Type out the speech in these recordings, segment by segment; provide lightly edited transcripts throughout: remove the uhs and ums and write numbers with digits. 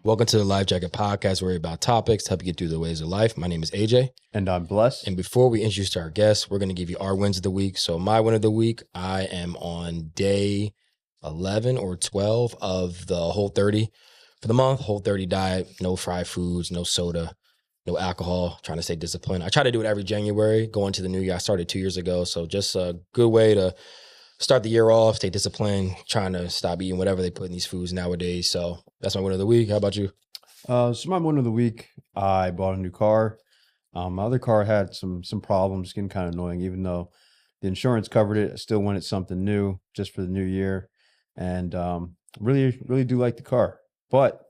Welcome to the Life Jacket Podcast, where we're about topics to help you get through the ways of life. My name is AJ. And I'm Blessed. And before we introduce our guests, we're going to give you our wins of the week. So my win of the week, I am on day 11 or 12 of the Whole 30 for the month. Whole 30 diet, no fried foods, no soda, no alcohol, trying to stay disciplined. I try to do it every January going to the new year. I started 2 years ago. So just a good way to start the year off, stay disciplined, trying to stop eating whatever they put in these foods nowadays. So that's my win of the week. How about you? So my win of the week, I bought a new car. My other car had some problems, getting kind of annoying. Even though the insurance covered it, I still wanted something new just for the new year. And really do like the car. But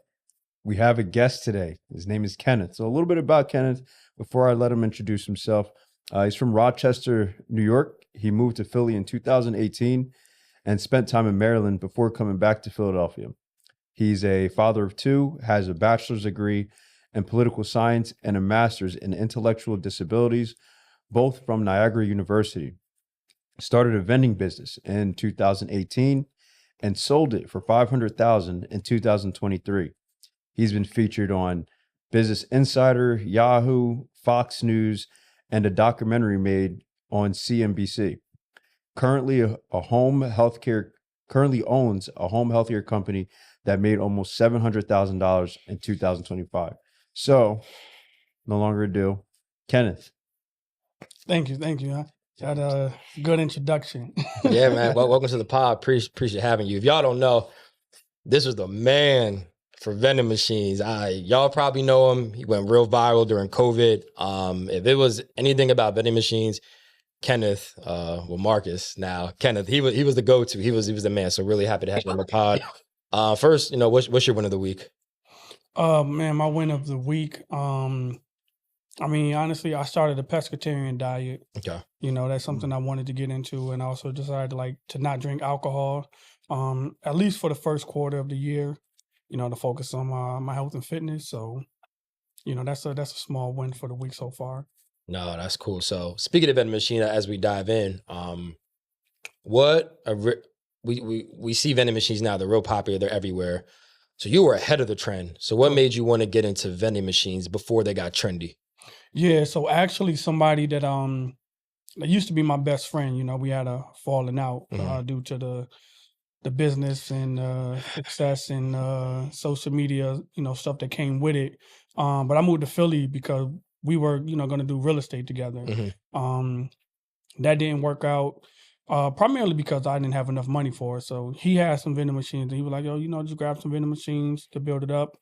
we have a guest today. His name is Kenneth. So a little bit about Kenneth before I let him introduce himself. He's from Rochester, New York. He moved to Philly in 2018 and spent time in Maryland before coming back to Philadelphia. He's a father of two, has a bachelor's degree in political science and a master's in intellectual disabilities, both from Niagara University. Started a vending business in 2018 and sold it for $500,000 in 2023. He's been featured on Business Insider, Yahoo, Fox News, and a documentary made on CNBC. Currently owns a home healthcare company that made almost $700,000 in 2025. So, no longer ado, Kenneth. Thank you. Got a good introduction. Yeah, man. Well, welcome to the pod. Appreciate having you. If y'all don't know, this was the man for vending machines. Y'all probably know him. He went real viral during COVID. If it was anything about vending machines, Kenneth, Marcus now, Kenneth, he was the go-to. He was the man. So really happy to have him on the pod. First, what's your win of the week? Man, my win of the week. Honestly, I started a pescatarian diet. Okay. That's something I wanted to get into, and I also decided to not drink alcohol, at least for the first quarter of the year. To focus on my health and fitness. So, that's a small win for the week so far. No, that's cool. So speaking of vending machine, as we dive in, we see vending machines now, they're real popular, they're everywhere. So you were ahead of the trend. So what made you want to get into vending machines before they got trendy? Yeah, so actually somebody that used to be my best friend, we had a falling out due to the business and success and social media, stuff that came with it. But I moved to Philly because we were, going to do real estate together. Mm-hmm. That didn't work out, primarily because I didn't have enough money for it. So he had some vending machines, and he was like, "Yo, just grab some vending machines to build it up."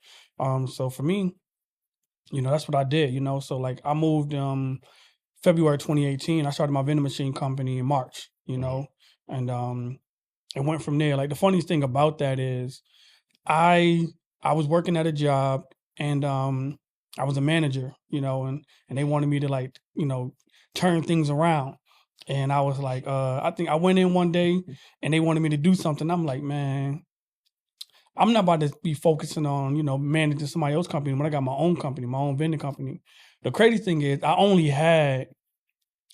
So for me, that's what I did. So I moved February 2018. I started my vending machine company in March. And it went from there. The funniest thing about that is I was working at a job, and I was a manager, and they wanted me to turn things around. And I was like, I think I went in one day and they wanted me to do something. I'm like, man, I'm not about to be focusing on, managing somebody else's company when I got my own company, my own vending company. The crazy thing is I only had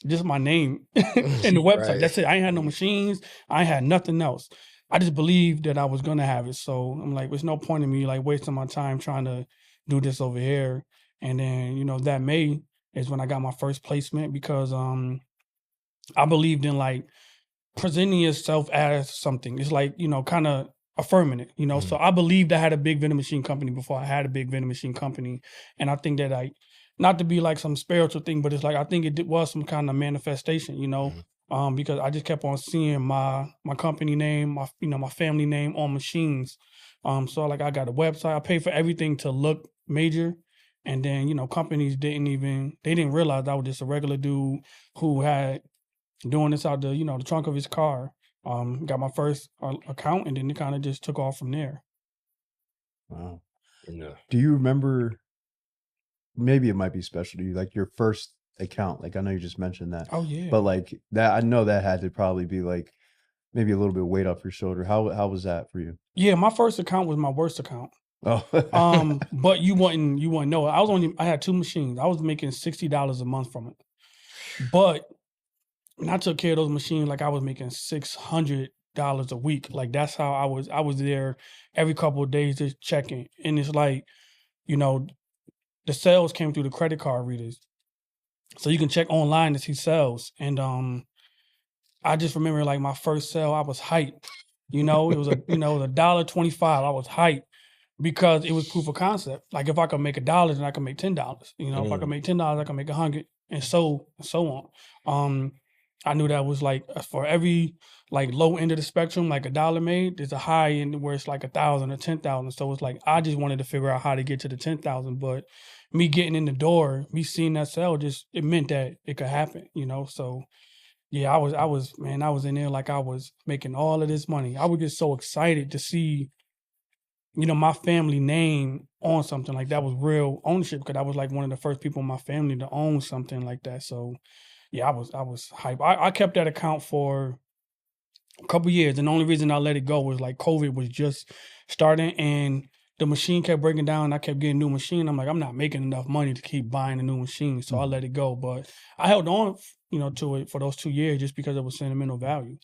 just my name and the website. Right. That's it. I ain't had no machines. I ain't had nothing else. I just believed that I was going to have it. So I'm like, there's no point in me wasting my time trying to do this over here. And then, that May is when I got my first placement because I believed in presenting yourself as something. It's kind of affirming it, Mm-hmm. So I believed I had a big vending machine company before I had a big vending machine company. And I think that not to be some spiritual thing, but it's I think it was some kind of manifestation, Mm-hmm. Because I just kept on seeing my company name, my family name on machines. So I got a website. I paid for everything to look major. And then, companies didn't realize I was just a regular dude who had doing this out the trunk of his car. Got my first account, and then it kind of just took off from there. Wow. Yeah. Do you remember, maybe it might be special to you, your first account? I know you just mentioned that. Oh, yeah. But that, I know that had to probably be maybe a little bit of weight off your shoulder. How was that for you? Yeah, my first account was my worst account. Oh. But you wouldn't know it. I had two machines. I was making $60 a month from it. But when I took care of those machines, I was making $600 $6 a week. Like that's how I was there every couple of days just checking. And it's like, you know, the sales came through the credit card readers. So you can check online to see sales. And I just remember like my first sale, I was hyped. It was $1.25. I was hyped because it was proof of concept. Like if I could make $1, then I could make $10. If I could make $10, I could make 100, and so on. I knew that was like for every like low end of the spectrum, like $1 made, there's a high end where it's like 1,000 or 10,000. So it's like I just wanted to figure out how to get to the 10,000. But me getting in the door, me seeing that sale, just it meant that it could happen. So yeah, I was in there like I was making all of this money. I was just so excited to see, my family name on something like that was real ownership, because I was like one of the first people in my family to own something like that. So yeah, I was hyped. I kept that account for a couple years, and the only reason I let it go was like COVID was just starting, and the machine kept breaking down. I kept getting new machine. I'm like, I'm not making enough money to keep buying a new machine, so I let it go. But I held on, to it for those 2 years just because it was sentimental value.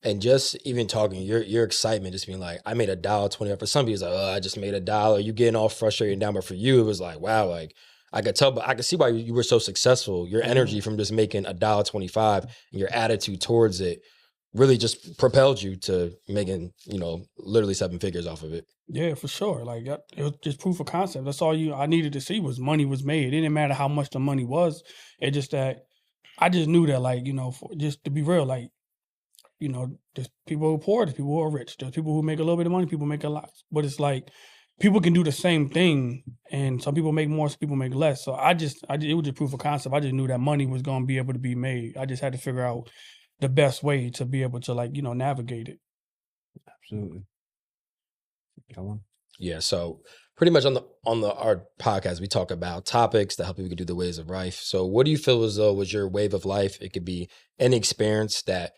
And just even talking, your excitement, just being like, I made $1.20. For some people, it's like, oh, I just made $1. You getting all frustrated and down. But for you, it was like, wow, like I could tell, but I could see why you were so successful. Your energy from just making $1.25 and your attitude towards it really just propelled you to making, literally 7 figures off of it. Yeah, for sure. Like it was just proof of concept. That's all I needed to see was money was made. It didn't matter how much the money was. It just that I just knew that, like, just to be real, like, there's people who are poor, there's people who are rich, there's people who make a little bit of money, people make a lot. But it's like people can do the same thing, and some people make more, some people make less. So it was just proof of concept. I just knew that money was going to be able to be made. I just had to figure out the best way to be able to, like, navigate it. Absolutely. Come on. Yeah. So pretty much on our podcast, we talk about topics that help people do the ways of life. So what do you feel as though was your wave of life? It could be any experience that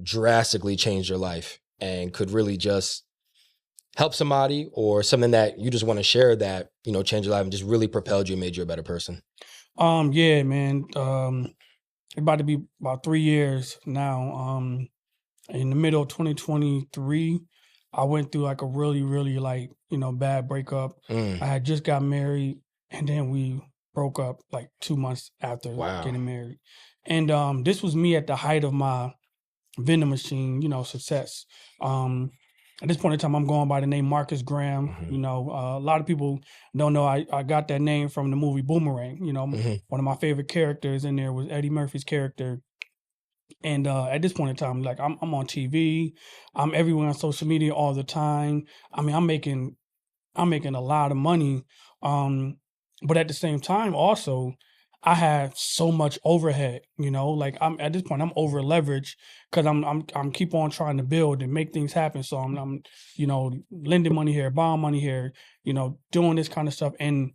drastically changed your life and could really just help somebody, or something that you just want to share that, changed your life and just really propelled you and made you a better person. Yeah, man. It's about to be about 3 years now. In the middle of 2023, I went through like a really, really like, bad breakup. I had just got married, and then we broke up like 2 months after getting married. And this was me at the height of my vending machine, success. At this point in time, I'm going by the name Marcus Graham. A lot of people don't know I got that name from the movie Boomerang. One of my favorite characters in there was Eddie Murphy's character. And at this point in time, like I'm on TV, I'm everywhere on social media all the time. I mean, I'm making a lot of money. But at the same time, also, I have so much overhead, like I'm at this point, I'm over leveraged because I'm keep on trying to build and make things happen. So I'm lending money here, borrowing money here, doing this kind of stuff. And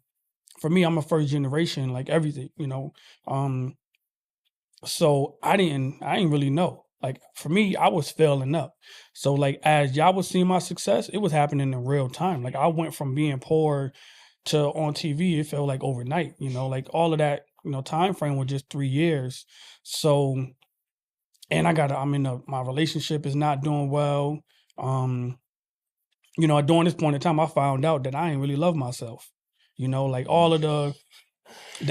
for me, I'm a first generation, like everything, so I didn't really know. Like for me, I was failing up. So like as y'all was seeing my success, it was happening in real time. Like I went from being poor to on TV, it felt like overnight, like all of that, time frame was just 3 years. So, and my relationship is not doing well. During this point in time, I found out that I ain't really love myself. Like all of the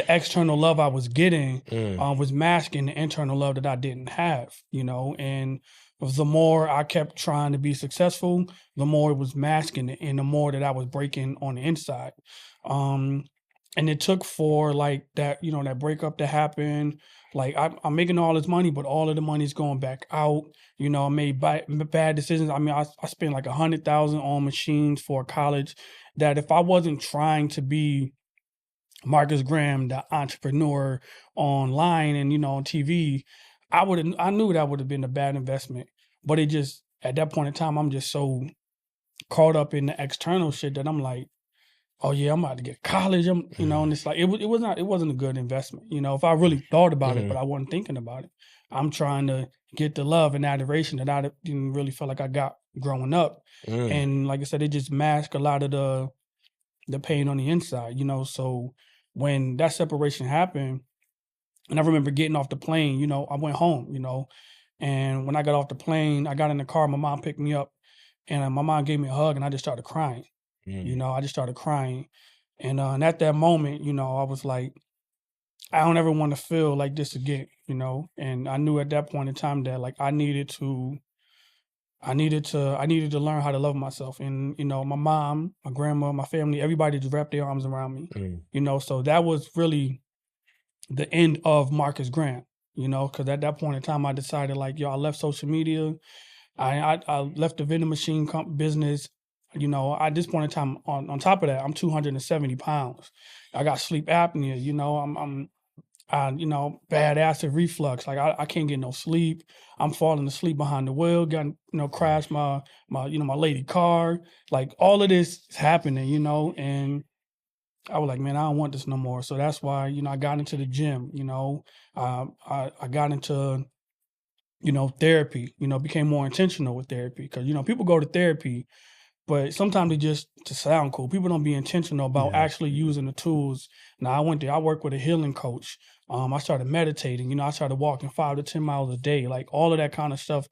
external love I was getting was masking the internal love that I didn't have, and the more I kept trying to be successful, the more it was masking it, and the more that I was breaking on the inside. And it took for like that, that breakup to happen. Like I'm making all this money, but all of the money's going back out. I made bad decisions. I mean, I spent like $100,000 on machines for college that if I wasn't trying to be Marcus Graham, the entrepreneur online and, on TV, I knew that would have been a bad investment. But it just, at that point in time, I'm just so caught up in the external shit that I'm like, oh yeah, I'm about to get college. And it's like, it wasn't a good investment. If I really thought about it, but I wasn't thinking about it. I'm trying to get the love and adoration that I didn't really feel like I got growing up. And like I said, it just masked a lot of the pain on the inside, so when that separation happened, and I remember getting off the plane, I went home, And when I got off the plane, I got in the car, my mom picked me up, and my mom gave me a hug, and I just started crying. Mm. I just started crying. And at that moment, I was like, I don't ever want to feel like this again, And I knew at that point in time that like I needed to learn how to love myself. And, my mom, my grandma, my family, everybody just wrapped their arms around me. Mm. So that was really the end of Marcus Graham, because at that point in time I decided like, yo, I left social media. I left the vending machine business. At this point in time, on top of that, I'm 270 pounds. I got sleep apnea. Bad acid reflux. Like I can't get no sleep. I'm falling asleep behind the wheel. Got crashed my lady car. Like all of this is happening. And I was like, man, I don't want this no more. So that's why I got into the gym. I got into therapy. Became more intentional with therapy because people go to therapy, but sometimes they just to sound cool. People don't be intentional about Yeah. actually using the tools. Now I went there. I worked with a healing coach. I started meditating. I started walking 5 to 10 miles a day, like all of that kind of stuff.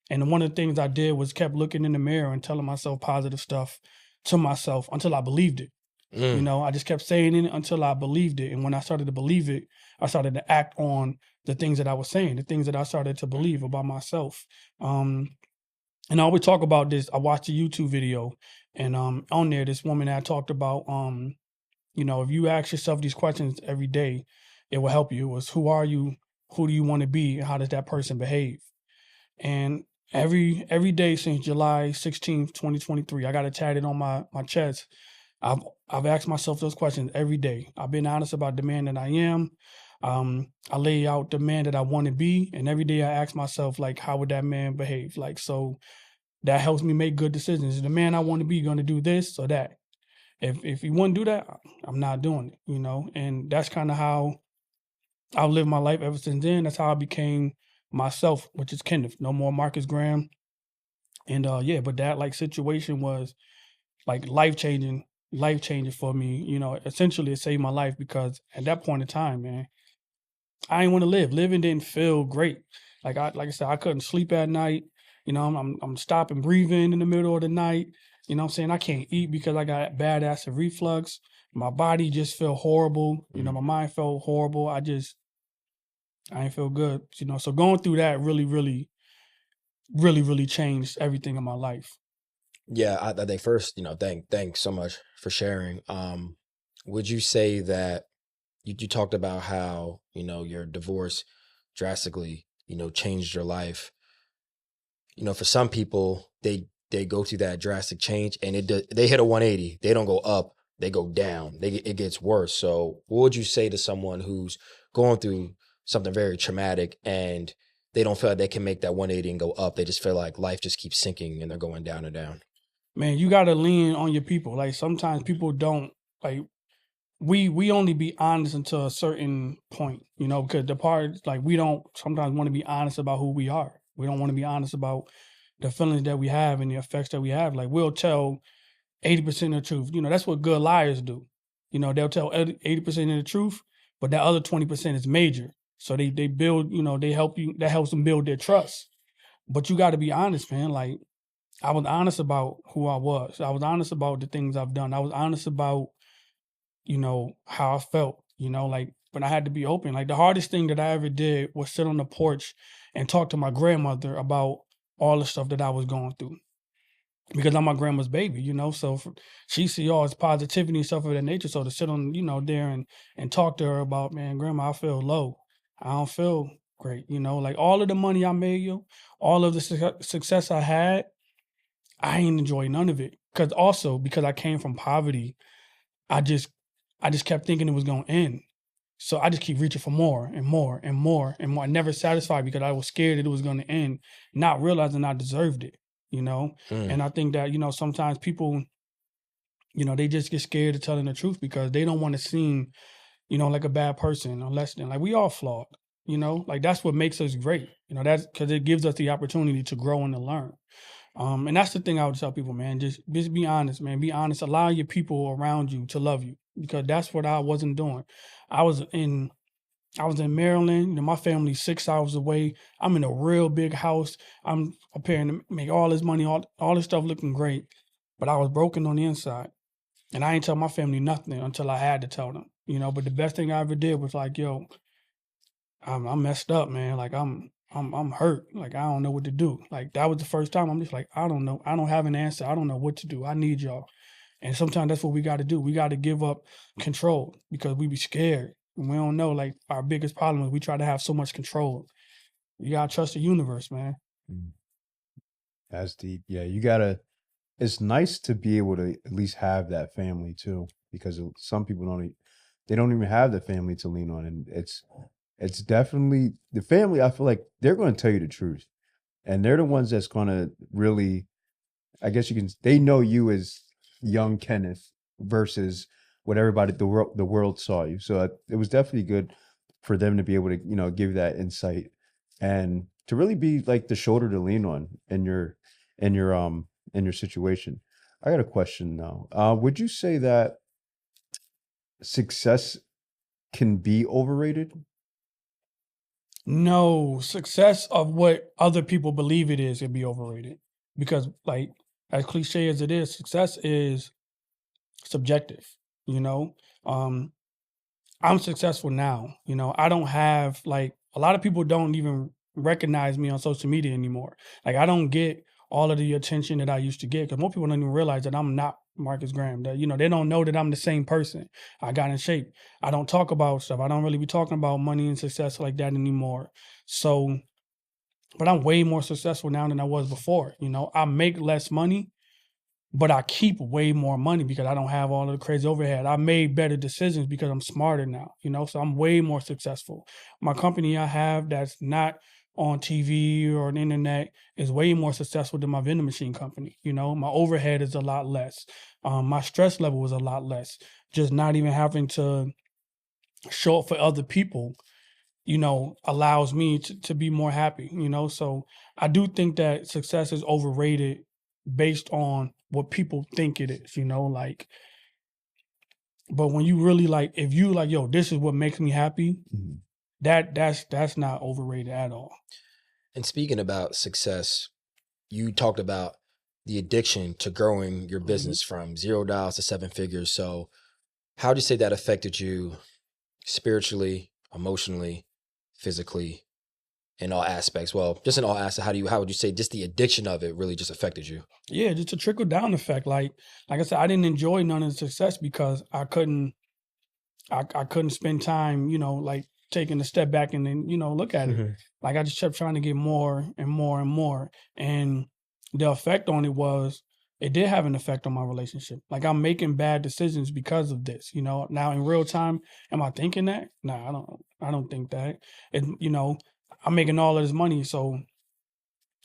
And one of the things I did was kept looking in the mirror and telling myself positive stuff to myself until I believed it. Mm. I just kept saying it until I believed it. And when I started to believe it, I started to act on the things that I was saying, the things that I started to believe about myself. And I always talk about this. I watched a YouTube video, and on there, this woman that talked about, if you ask yourself these questions every day, it will help you. It was, who are you? Who do you want to be? And how does that person behave? And every day since July 16th, 2023, I got it tatted on my chest. I've asked myself those questions every day. I've been honest about the man that I am. I lay out the man that I want to be, and every day I ask myself, like, how would that man behave? Like, so that helps me make good decisions. Is the man I want to be going to do this or that? If he wouldn't do that, I'm not doing it. And that's kind of how I've lived my life ever since then. That's how I became myself, which is Kenneth. No more Marcus Graham. And yeah, but that like situation was like life changing for me. Essentially it saved my life because at that point in time, man, I didn't want to live. Living didn't feel great. Like I said, I couldn't sleep at night. I'm stopping breathing in the middle of the night. I'm saying I can't eat because I got bad acid reflux. My body just felt horrible. My mind felt horrible. I didn't feel good. So going through that really, really, really, really changed everything in my life. Yeah, I think first, thanks so much for sharing. Would you say that you talked about how, your divorce drastically, changed your life? For some people, they go through that drastic change and they hit a 180. They don't go up, they go down. It gets worse. So, what would you say to someone who's going through something very traumatic and they don't feel like they can make that 180 and go up? They just feel like life just keeps sinking and they're going down and down. Man, you gotta lean on your people. Like sometimes people don't like we only be honest until a certain point, because the part like we don't sometimes want to be honest about who we are. We don't want to be honest about the feelings that we have and the effects that we have. Like we'll tell 80% of the truth. That's what good liars do. They'll tell 80% of the truth, but that other 20% is major. So they build, they help you, that helps them build their trust. But you got to be honest, man. Like I was honest about who I was. I was honest about the things I've done. I was honest about, how I felt, but I had to be open. Like the hardest thing that I ever did was sit on the porch and talk to my grandmother about all the stuff that I was going through. Because I'm my grandma's baby, so she see all this positivity and stuff of that nature. So to sit on, there and talk to her about, man, grandma, I feel low. I don't feel great. Like all of the money I made, all of the success I had, I ain't enjoy none of it. Because I came from poverty, I just kept thinking it was gonna end. So I just keep reaching for more and more and more and more. I never satisfied because I was scared that it was gonna end, not realizing I deserved it, Mm. And I think that, sometimes people, they just get scared of telling the truth because they don't want to seem, like a bad person or less than. Like we all flawed, like that's what makes us great. That's because it gives us the opportunity to grow and to learn. And that's the thing I would tell people, man. Just be honest, man. Be honest. Allow your people around you to love you because that's what I wasn't doing. I was in I was in Maryland. You know, my family's 6 hours away. I'm in a real big house. I'm preparing to make all this money, all this stuff looking great. But I was broken on the inside. And I ain't tell my family nothing until I had to tell them. You know, but the best thing I ever did was like, yo, I'm messed up, man. Like I'm hurt. Like I don't know what to do. Like that was the first time I'm just like, I don't know. I don't have an answer. I don't know what to do. I need y'all. And sometimes that's what we got to do. We got to give up control because we be scared. And we don't know. Like our biggest problem is we try to have so much control. You gotta trust the universe, man. Mm. That's deep. Yeah, you gotta. It's nice to be able to at least have that family too, because some people they don't even have the family to lean on, and it's definitely the family. I feel like they're going to tell you the truth, and they're the ones that's going to really, I guess they know you as young Kenneth versus what everybody the world saw you. So it was definitely good for them to be able to give that insight and to really be like the shoulder to lean on in your situation. I got a question now. Would you say that success can be overrated? No, success of what other people believe it is can be overrated. Because like as cliche as it is, success is subjective, you know? I'm successful now, you know. I don't have like a lot of people don't even recognize me on social media anymore. Like I don't get all of the attention that I used to get because most people don't even realize that I'm not Marcus Graham. That they don't know that I'm the same person. I got in shape. I don't talk about stuff. I don't really be talking about money and success like that anymore. So, but I'm way more successful now than I was before. You know, I make less money, but I keep way more money because I don't have all of the crazy overhead. I made better decisions because I'm smarter now, so I'm way more successful. My company I have that's not on TV or on the internet is way more successful than my vending machine company. My overhead is a lot less. My stress level is a lot less. Just not even having to show up for other people, allows me to be more happy, So I do think that success is overrated based on what people think it is, like, but when you really if you like, yo, this is what makes me happy, Mhm. that's not overrated at all. And speaking about success, you talked about the addiction to growing your business from $0 to 7 figures. So how would you say that affected you spiritually, emotionally, physically, in all aspects? Well, just in all aspects, how would you say just the addiction of it really just affected you? Yeah, just a trickle down effect. Like I said, I didn't enjoy none of the success because I couldn't spend time, like taking a step back and then, look at it. Like I just kept trying to get more and more and more. And the effect on it did have an effect on my relationship. Like I'm making bad decisions because of this, Now in real time, am I thinking that? Nah, I don't think that. I'm making all of this money, so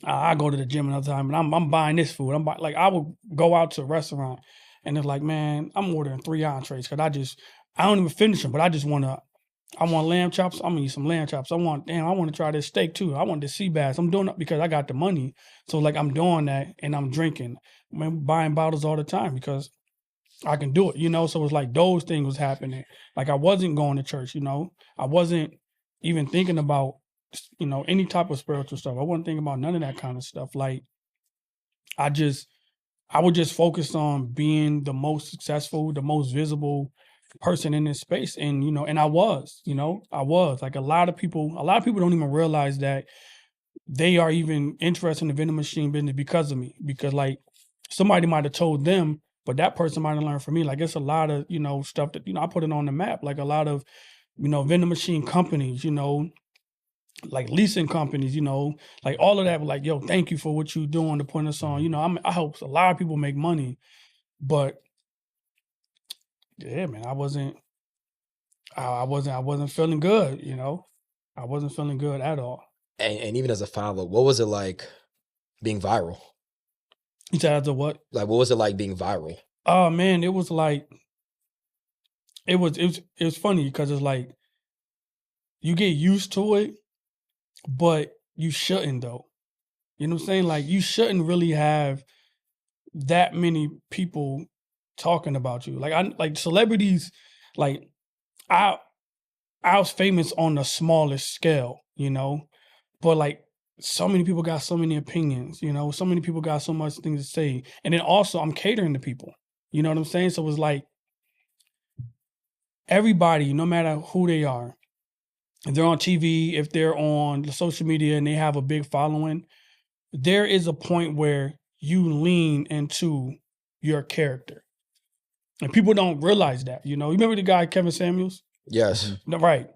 I go to the gym another time and I'm buying this food. Like I would go out to a restaurant and it's like, man, I'm ordering 3 entrees because I don't even finish them, but I want lamb chops. I'm gonna eat some lamb chops. I want to try this steak too. I want the sea bass. I'm doing it because I got the money. So like I'm doing that and I'm drinking. I'm buying bottles all the time because I can do it, So it's like those things was happening. Like I wasn't going to church, I wasn't even thinking about, any type of spiritual stuff. I wasn't thinking about none of that kind of stuff. Like I would just focus on being the most successful, the most visible person in this space. And, and I was like a lot of people don't even realize that they are even interested in the vending machine business because of me. Because like somebody might have told them, but that person might have learned from me. Like it's a lot of, stuff that, I put it on the map. Like a lot of, vending machine companies, like leasing companies, like all of that. Like, yo, thank you for what you doing to put us on. I help a lot of people make money, but yeah, man, I wasn't feeling good. I wasn't feeling good at all. And even as a father, what was it like being viral? You said as a what? Like, what was it like being viral? Oh man, it was like it was funny because it's like you get used to it, but you shouldn't though. You know what I'm saying? Like you shouldn't really have that many people talking about you. Like celebrities, like I I was famous on the smallest scale, you know, but like so many people got so many opinions, you know, so many people got so much things to say. And then also I'm catering to people, you know what I'm saying? So it was like everybody, no matter who they are, if they're on TV, if they're on the social media and they have a big following, there is a point where you lean into your character. And people don't realize that, you know. You remember the guy, Kevin Samuels? Yes. Right.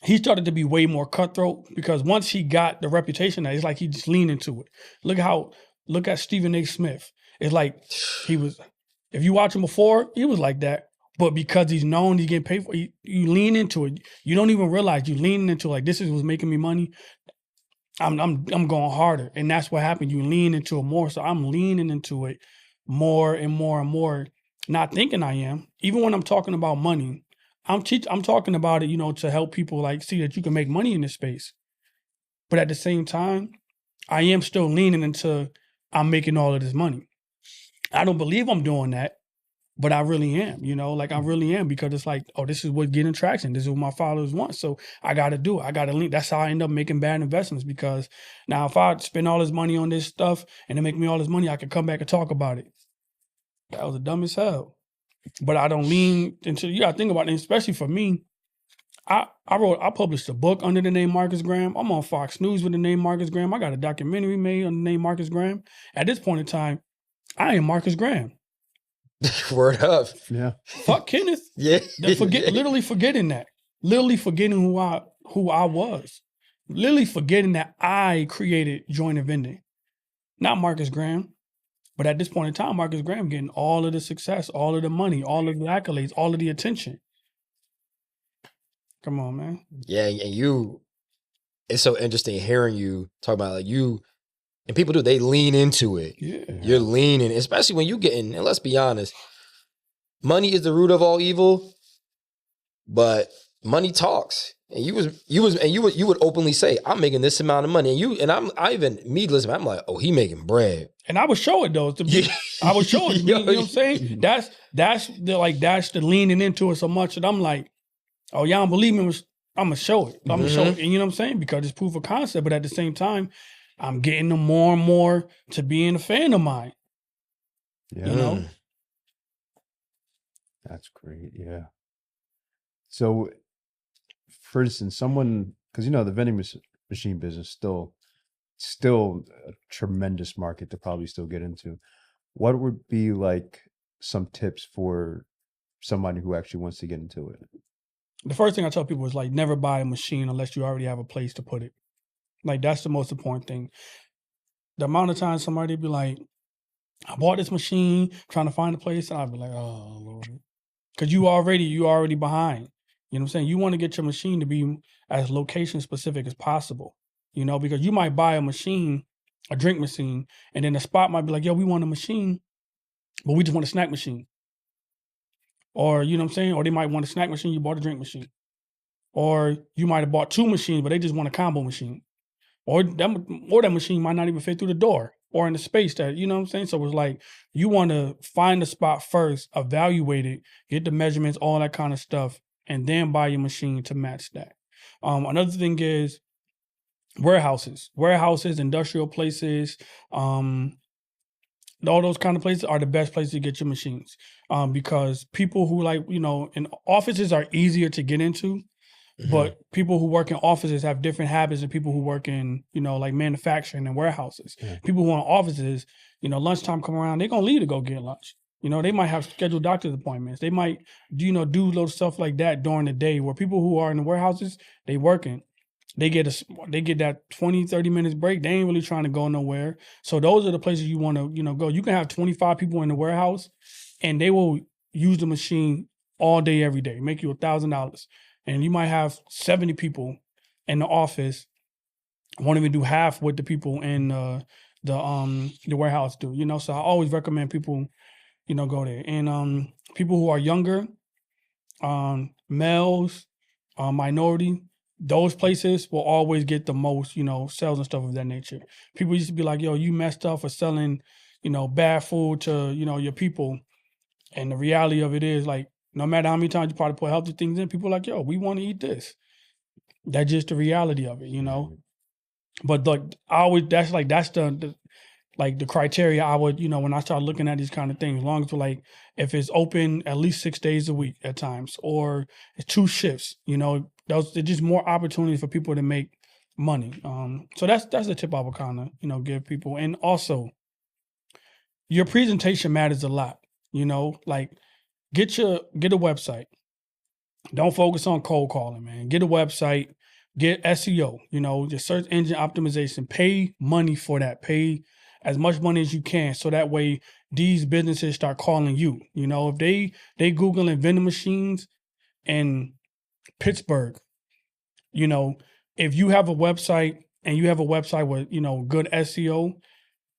He started to be way more cutthroat because once he got the reputation that it's like he just leaned into it. Look at Stephen A. Smith. It's like he was, if you watch him before, he was like that. But because he's known, he's getting paid for it, you lean into it. You don't even realize you leaning into like this is what's making me money. I'm going harder. And that's what happened. You lean into it more. So I'm leaning into it more and more and more, not thinking I am. Even when I'm talking about money, I'm talking about it, you know, to help people like see that you can make money in this space. But at the same time, I am still leaning into I'm making all of this money. I don't believe I'm doing that, but I really am, you know, like I really am because it's like, oh, this is what getting traction. This is what my followers want. So I got to do it. I got to lean. That's how I end up making bad investments because now if I spend all this money on this stuff and it make me all this money, I could come back and talk about it. That was the dumbest hell. But I don't lean into, you got to think about it, especially for me. I published a book under the name Marcus Graham. I'm on Fox News with the name Marcus Graham. I got a documentary made under the name Marcus Graham. At this point in time, I am Marcus Graham. Word up. Yeah. Fuck Kenneth. Yeah. Literally forgetting that. Literally forgetting who I was. Literally forgetting that I created Joint and Vending. Not Marcus Graham. But at this point in time, Marcus Graham getting all of the success, all of the money, all of the accolades, all of the attention. Come on, man. Yeah, and it's so interesting hearing you talk about like you, and people do, they lean into it. Yeah. You're leaning, especially when you getting, and let's be honest, money is the root of all evil, but money talks. And you would openly say, I'm making this amount of money. I'm like, oh, he making bread. And I would show it though. I would show it. You know what I'm saying? That's the leaning into it so much that I'm like, oh, y'all don't believe me. I'm gonna show it. I'm gonna show it. And you know what I'm saying? Because it's proof of concept. But at the same time, I'm getting them more and more to being a fan of mine. Yeah. You know? That's great. Yeah. So, for instance, because you know the vending machine business still a tremendous market to probably still get into. What would be like some tips for somebody who actually wants to get into it? The first thing I tell people is like never buy a machine unless you already have a place to put it. Like that's the most important thing. The amount of times somebody be like, I bought this machine, trying to find a place, and I'll be like, oh Lord. Because you already behind. You know what I'm saying? You want to get your machine to be as location specific as possible. You know, because you might buy a machine, a drink machine, and then the spot might be like, yo, we want a machine, but we just want a snack machine. Or, you know what I'm saying? Or they might want a snack machine, you bought a drink machine. Or you might have bought two machines, but they just want a combo machine. Or that machine might not even fit through the door or in the space that, you know what I'm saying? So it's like, you want to find the spot first, evaluate it, get the measurements, all that kind of stuff, and then buy your machine to match that. Another thing is warehouses, industrial places, all those kind of places are the best places to get your machines. Because people who like, you know, and offices are easier to get into, but people who work in offices have different habits than people who work in, you know, like manufacturing and warehouses. Yeah. People who are in offices, you know, lunchtime come around, they're going to leave to go get lunch. You know, they might have scheduled doctor's appointments. They might, do little stuff like that during the day, where people who are in the warehouses, they working. They get that 20, 30 minutes break. They ain't really trying to go nowhere. So those are the places you want to, you know, go. You can have 25 people in the warehouse and they will use the machine all day, every day, make you $1,000. And you might have 70 people in the office, won't even do half what the people in the warehouse do, you know? So I always recommend people, you know, go there. And people who are younger, males, minority, those places will always get the most, you know, sales and stuff of that nature. People used to be like, yo, you messed up for selling, you know, bad food to, you know, your people. And the reality of it is like No matter how many times you probably put healthy things in, people are like, yo, we want to eat this. That's just the reality of it, you know. But that's the criteria I would, you know, when I start looking at these kind of things, as long as like if it's open at least 6 days a week at times, or it's 2 shifts, you know, those are just more opportunities for people to make money. So that's the tip I would kind of, you know, give people. And also your presentation matters a lot, you know, like get a website. Don't focus on cold calling, man. Get a website, get SEO, you know, just search engine optimization, pay money for that. Pay as much money as you can. So that way these businesses start calling you. You know, if they Googling vending machines in Pittsburgh, you know, if you have a website and you have a website with, you know, good SEO,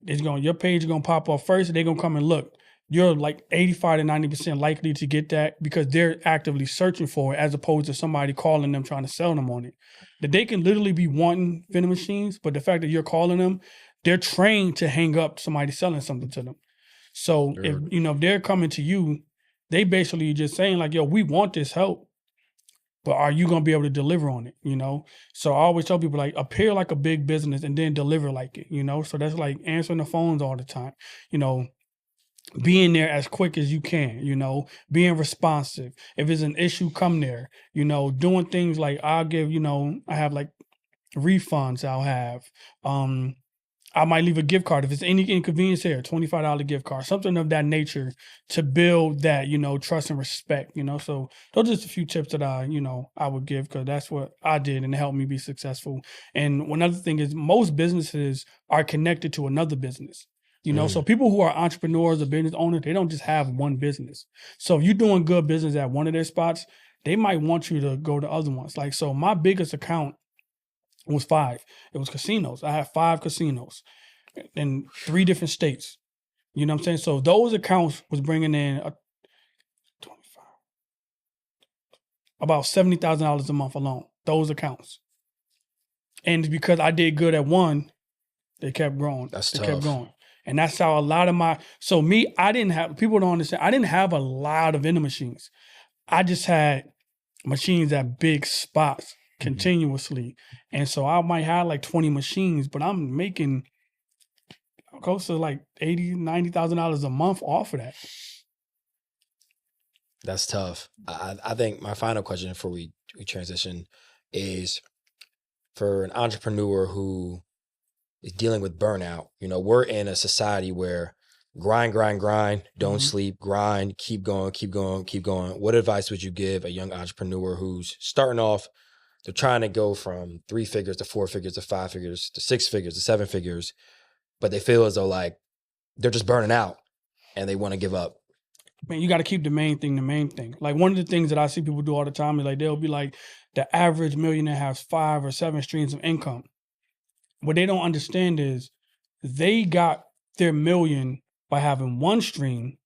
your page is gonna pop up first, and they're gonna come and look. You're like 85 to 90% likely to get that because they're actively searching for it, as opposed to somebody calling them trying to sell them on it. That they can literally be wanting vending machines, but the fact that you're calling them, they're trained to hang up somebody selling something to them. So if you know if they're coming to you, they basically just saying like, yo, we want this help, but are you gonna be able to deliver on it? You know? So I always tell people like appear like a big business and then deliver like it, you know? So that's like answering the phones all the time, you know, being there as quick as you can, you know, being responsive. If it's an issue, come there, you know, doing things like I'll give, you know, I have like refunds I'll have. I might leave a gift card if it's any inconvenience here, $25 gift card, something of that nature to build that, you know, trust and respect, you know. So those are just a few tips that I would give because that's what I did and it helped me be successful. And another thing is most businesses are connected to another business. You know, so people who are entrepreneurs or business owners, they don't just have one business. So if you're doing good business at one of their spots, they might want you to go to other ones. Like, so my biggest account was 5. It was casinos. I had 5 casinos in 3 different states. You know what I'm saying? So those accounts was bringing in about $70,000 a month alone. Those accounts. And because I did good at one, they kept growing. They kept going. And that's how a lot of people don't understand, I didn't have a lot of vending machines. I just had machines at big spots continuously. And so I might have like 20 machines, but I'm making close to like $80,000, $90,000 a month off of that. That's tough. I think my final question before we transition is for an entrepreneur who is dealing with burnout. You know, we're in a society where grind, don't sleep, grind, keep going. What advice would you give a young entrepreneur who's starting off? They're trying to go from 3 figures to 4 figures to 5 figures to 6 figures to 7 figures, but they feel as though like they're just burning out and they want to give up. Man, you got to keep the main thing. Like one of the things that I see people do all the time is like they'll be like, the average millionaire has 5 or 7 streams of income. What they don't understand is they got their million by having 1 stream,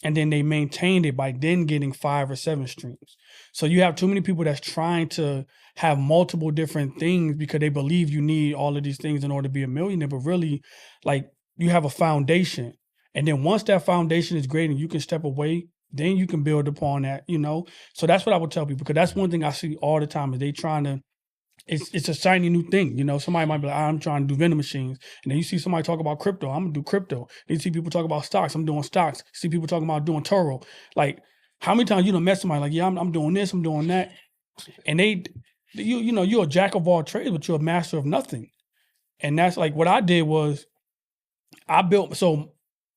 and then they maintained it by then getting 5 or 7 streams. So you have too many people that's trying to have multiple different things because they believe you need all of these things in order to be a millionaire. But really, like, you have a foundation. And then once that foundation is great and you can step away, then you can build upon that, you know? So that's what I would tell people, because that's one thing I see all the time is they trying to, it's a shiny new thing, you know. Somebody might be like, I'm trying to do vending machines, and then you see somebody talk about crypto. I'm gonna do crypto. Then you see people talk about stocks. I'm doing stocks. You see people talking about doing Toro. Like, how many times you done met somebody like, yeah, I'm doing this, I'm doing that, and you know, you're a jack of all trades, but you're a master of nothing. And that's like what I did was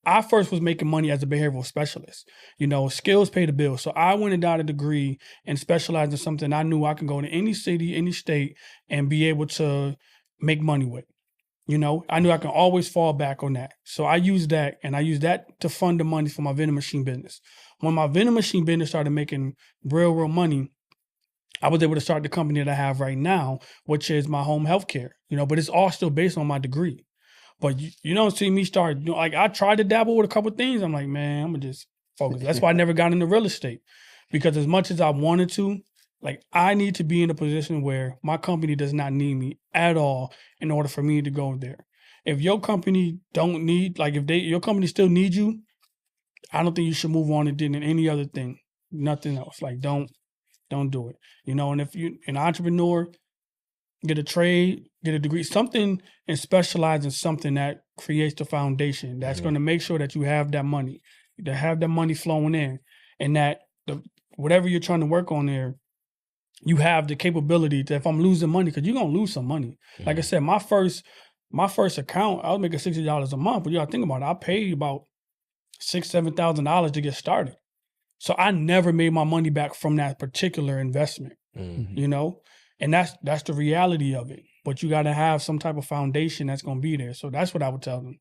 I first was making money as a behavioral specialist. You know, skills pay the bills. So I went and got a degree and specialized in something I knew I can go to any city, any state, and be able to make money with. You know, I knew I can always fall back on that. So I used that, and I used that to fund the money for my vending machine business. When my vending machine business started making real money, I was able to start the company that I have right now, which is my home healthcare. You know, but it's all still based on my degree. But you don't see me start, you know, like I tried to dabble with a couple of things. I'm like, man, I'm going to just focus. That's why I never got into real estate. Because as much as I wanted to, like, I need to be in a position where my company does not need me at all in order for me to go there. If your company don't need, like if your company still needs you, I don't think you should move on and do any other thing. nothing else. Like don't do it. You know, and if you an entrepreneur, get a trade, get a degree, something, and specialize in something that creates the foundation that's going to make sure that you have that money, to have that money flowing in, and that whatever you're trying to work on there, you have the capability to, if I'm losing money, because you're gonna lose some money. Like I said, my first account, I was making $60 a month, but you gotta think about it. I paid about $6,000-7,000 to get started. So I never made my money back from that particular investment. You know? And that's the reality of it. But you gotta have some type of foundation that's gonna be there. So that's what I would tell them.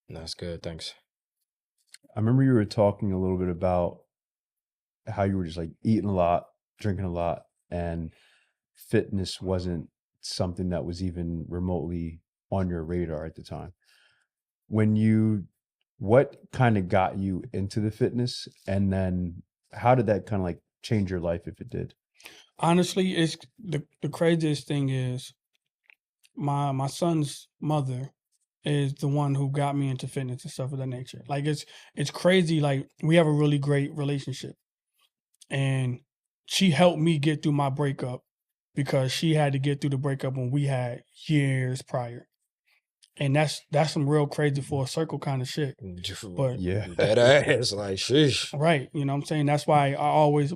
That's good. Thanks. I remember you were talking a little bit about how you were just like eating a lot, drinking a lot, and fitness wasn't something that was even remotely on your radar at the time. What kind of got you into the fitness, and then how did that kind of like change your life, if it did? Honestly, it's the craziest thing is my son's mother is the one who got me into fitness and stuff of that nature. Like it's crazy. Like we have a really great relationship, and she helped me get through my breakup because she had to get through the breakup when we had years prior. And that's some real crazy for a circle kind of shit. But Yeah. That ass, like, sheesh. right, you know what I'm saying? That's why I always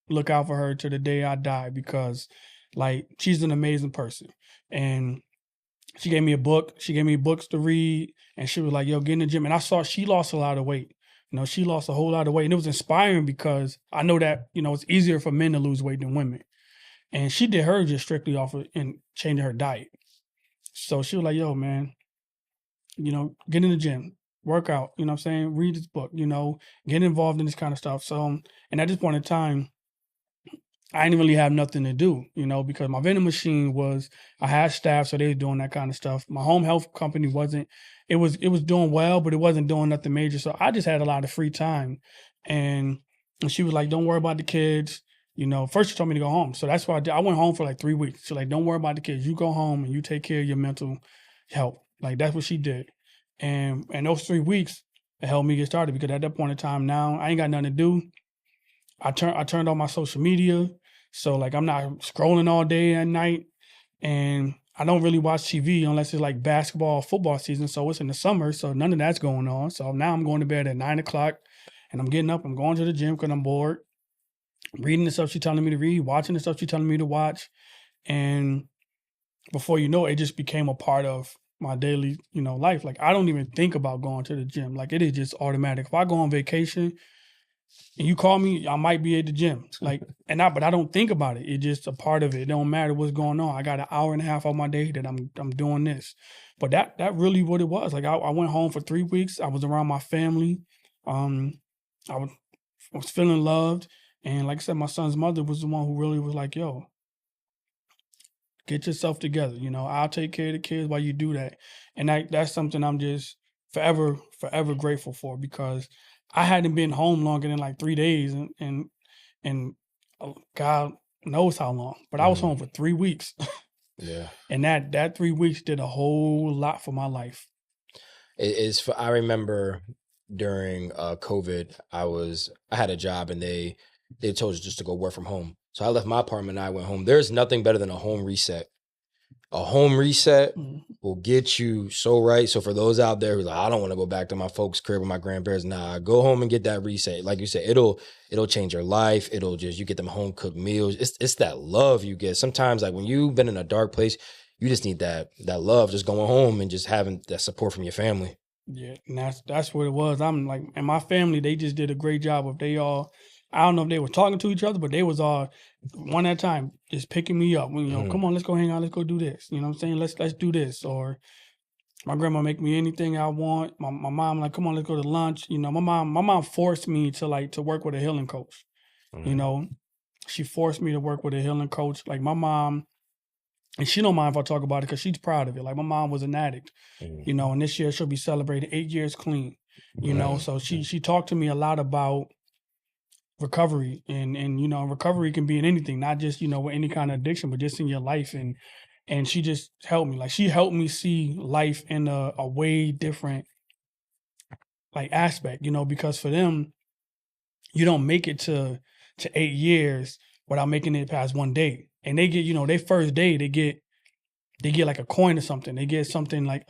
look out for her to the day I die, because like she's an amazing person. And she gave me a book. She gave me books to read, and she was like, yo, get in the gym. And I saw she lost a lot of weight. You know, she lost a whole lot of weight. And it was inspiring because I know that, you know, it's easier for men to lose weight than women. And she did her just strictly off of and changing her diet. So she was like, yo, man, you know, get in the gym, work out, you know what I'm saying? Read this book, you know, get involved in this kind of stuff. So, and at this point in time, I didn't really have nothing to do, you know, because my vending machine I had staff, so they were doing that kind of stuff. My home health company it was doing well, but it wasn't doing nothing major. So I just had a lot of free time. And she was like, don't worry about the kids. You know, first she told me to go home. So that's why I went home for like 3 weeks. She's like, don't worry about the kids. You go home and you take care of your mental health. Like that's what she did. And those 3 weeks, it helped me get started, because at that point in time now, I ain't got nothing to do. I turned on my social media. So like I'm not scrolling all day and night, and I don't really watch TV unless it's like basketball or football season. So it's in the summer, so none of that's going on. So now I'm going to bed at 9 o'clock, and I'm getting up, I'm going to the gym because I'm bored, reading the stuff she's telling me to read, watching the stuff she's telling me to watch. And before you know it, it just became a part of my daily, you know, life. Like I don't even think about going to the gym. Like it is just automatic. If I go on vacation and you call me, I might be at the gym. Like, but I don't think about it. It's just a part of it. It don't matter what's going on. I got an hour and a half of my day that I'm doing this. But that really what it was. Like I went home for 3 weeks. I was around my family. I was feeling loved. And like I said, my son's mother was the one who really was like, yo, get yourself together. You know, I'll take care of the kids while you do that. And that's something I'm just forever grateful for, because I hadn't been home longer than like 3 days, and God knows how long. But I was home for 3 weeks. Yeah. And that 3 weeks did a whole lot for my life. I remember during COVID, I had a job, and they told us just to go work from home. So I left my apartment and I went home. There's nothing better than a home reset. A home reset will get you so right. So for those out there who's like, I don't want to go back to my folks' crib with my grandparents. Nah, go home and get that reset. Like you said, it'll change your life. You get them home cooked meals. It's that love you get. Sometimes like when you've been in a dark place, you just need that love, just going home and just having that support from your family. Yeah, and that's what it was. I'm like, and my family, they just did a great job of I don't know if they were talking to each other, but they was all one at a time just picking me up. You know, come on, let's go hang out, let's go do this. You know what I'm saying? Let's do this. Or my grandma make me anything I want. My mom like, come on, let's go to lunch. You know, my mom forced me to work with a healing coach. You know, she forced me to work with a healing coach. Like my mom, and she don't mind if I talk about it because she's proud of it. Like my mom was an addict, you know, and this year she'll be celebrating 8 years clean. You know, so she talked to me a lot about recovery, and you know, recovery can be in anything, not just, you know, with any kind of addiction, but just in your life. And she just helped me. Like she helped me see life in a way different like aspect, you know, because for them, you don't make it to 8 years without making it past one day. And they get, you know, their first day, they get like a coin or something. They get something like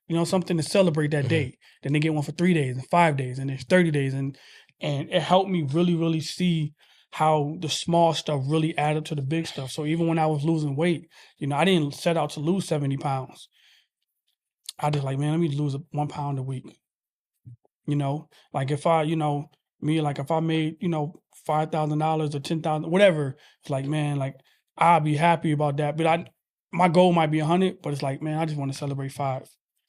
you know, something to celebrate that day. Then they get one for 3 days and 5 days and there's 30 days. And it helped me really, really see how the small stuff really added to the big stuff. So even when I was losing weight, you know, I didn't set out to lose 70 pounds. I just like, man, let me lose 1 pound a week. You know, like if I, you know, if I made, you know, $5,000 or 10,000, whatever, it's like, man, like I'll be happy about that. But my goal might be 100, but it's like, man, I just want to celebrate 5.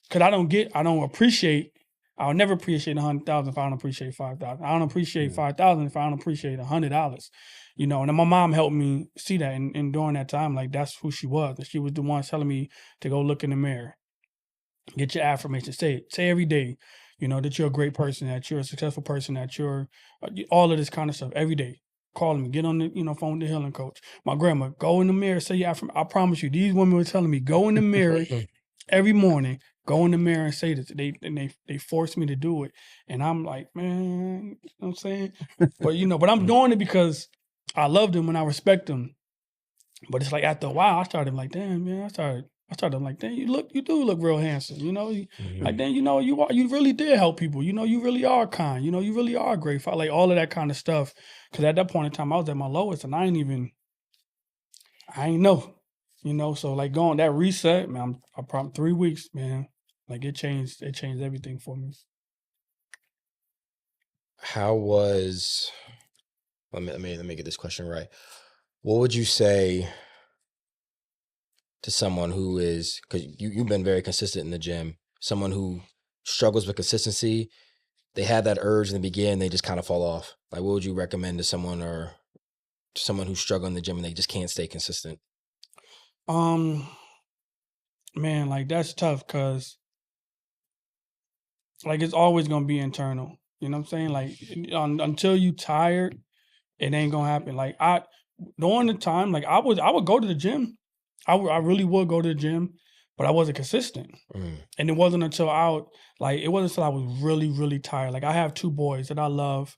Cause I'll never appreciate 100,000 if I don't appreciate 5,000. I don't appreciate 5,000 if I don't appreciate $100. You know, and my mom helped me see that, and during that time, like that's who she was. And she was the one telling me to go look in the mirror, get your affirmation, say every day, you know, that you're a great person, that you're a successful person, that you're all of this kind of stuff every day. Calling me, get on the, you know, phone with the healing coach. My grandma, go in the mirror, say your affirmation. I promise you, these women were telling me, go in the mirror every morning, go in the mirror and say this. They forced me to do it. And I'm like, man, you know what I'm saying? But, you know, but I'm doing it because I love them and I respect them. But it's like after a while, I started like, damn, man, I started like, damn, you do look real handsome, you know. Like, then, you know, you really did help people, you know, you really are kind, you know, you really are grateful, like all of that kind of stuff. Because at that point in time, I was at my lowest, and I ain't know, you know. So like going that reset, man, I probably 3 weeks, man, like it changed everything for me. How was? Let me get this question right. What would you say to someone who is, because you've been very consistent in the gym, someone who struggles with consistency, they have that urge in the beginning, they just kind of fall off. Like, what would you recommend to someone, or to someone who's struggling in the gym and they just can't stay consistent? Man, like that's tough because like it's always gonna be internal. You know what I'm saying? Like until you tired, it ain't gonna happen. Like during the time, like I would go to the gym. I really would go to the gym, but I wasn't consistent. And it wasn't until I was really, really tired. Like I have 2 boys that I love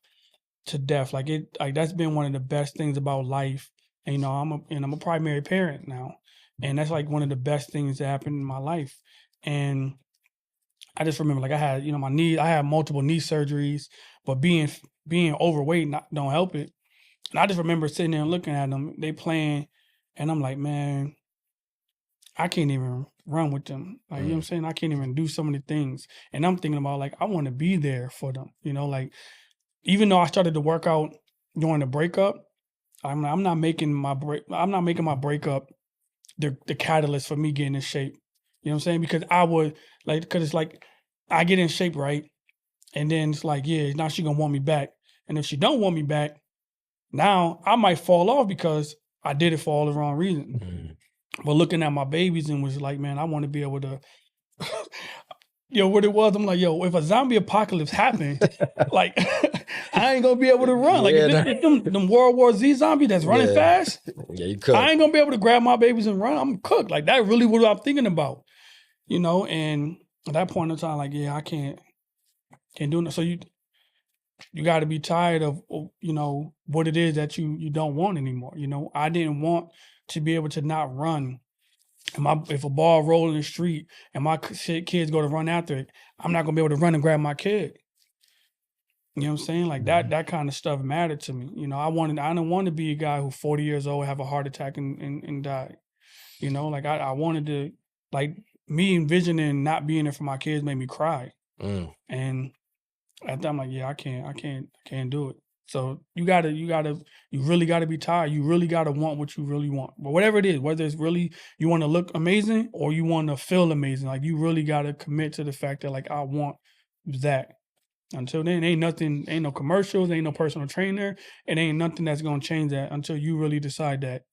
to death. Like that's been one of the best things about life. And, you know, I'm a primary parent now. And that's like one of the best things that happened in my life. And I just remember, like I had, you know, I had multiple knee surgeries, but being overweight don't help it. And I just remember sitting there and looking at them, they playing, and I'm like, man, I can't even run with them. Like, you know what I'm saying? I can't even do so many things. And I'm thinking about, like, I want to be there for them. You know, like, even though I started to work out during the breakup, I'm not making my breakup the catalyst for me getting in shape. You know what I'm saying? Because because it's like I get in shape, right? And then it's like, yeah, now she gonna want me back. And if she don't want me back, now I might fall off because I did it for all the wrong reasons. But looking at my babies and was like, man, I want to be able to, yo, what it was, I'm like, yo, if a zombie apocalypse happened, like, I ain't gonna be able to run. Like, if them World War Z zombies that's running fast, you could. I ain't gonna be able to grab my babies and run. I'm cooked. Like, that really what I'm thinking about, you know. And at that point in time, like, yeah, I can't do it. So you got to be tired of, you know, what it is that you don't want anymore. You know, I didn't want to be able to not run. And if a ball roll in the street and my kids go to run after it, I'm not gonna be able to run and grab my kid. You know what I'm saying? Like that kind of stuff mattered to me. You know, I didn't want to be a guy who 40 years old, have a heart attack and die. You know, like I wanted to, like, me envisioning not being there for my kids made me cry. And at that, I'm like, yeah, I can't do it. So you really gotta be tired. You really gotta want what you really want. But whatever it is, whether it's really you want to look amazing or you want to feel amazing, like you really gotta commit to the fact that, like, I want that. Until then, ain't no commercials, ain't no personal trainer, and ain't nothing that's gonna change that until you really decide that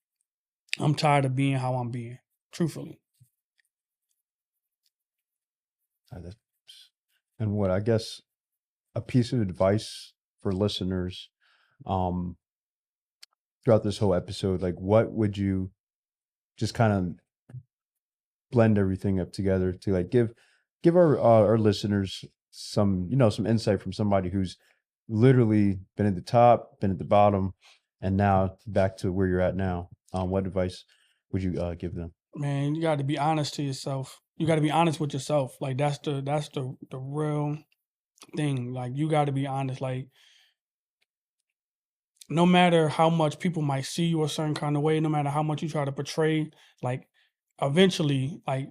I'm tired of being how I'm being. Truthfully. And what I guess a piece of advice for listeners throughout this whole episode, like what would you just kind of blend everything up together to, like, give our listeners some, you know, some insight from somebody who's literally been at the top, been at the bottom, and now back to where you're at now. What advice would you give them? Man, you got to be honest to yourself. You got to be honest with yourself. Like that's the real thing. Like you got to be honest. Like no matter how much people might see you a certain kind of way, no matter how much you try to portray, like eventually, like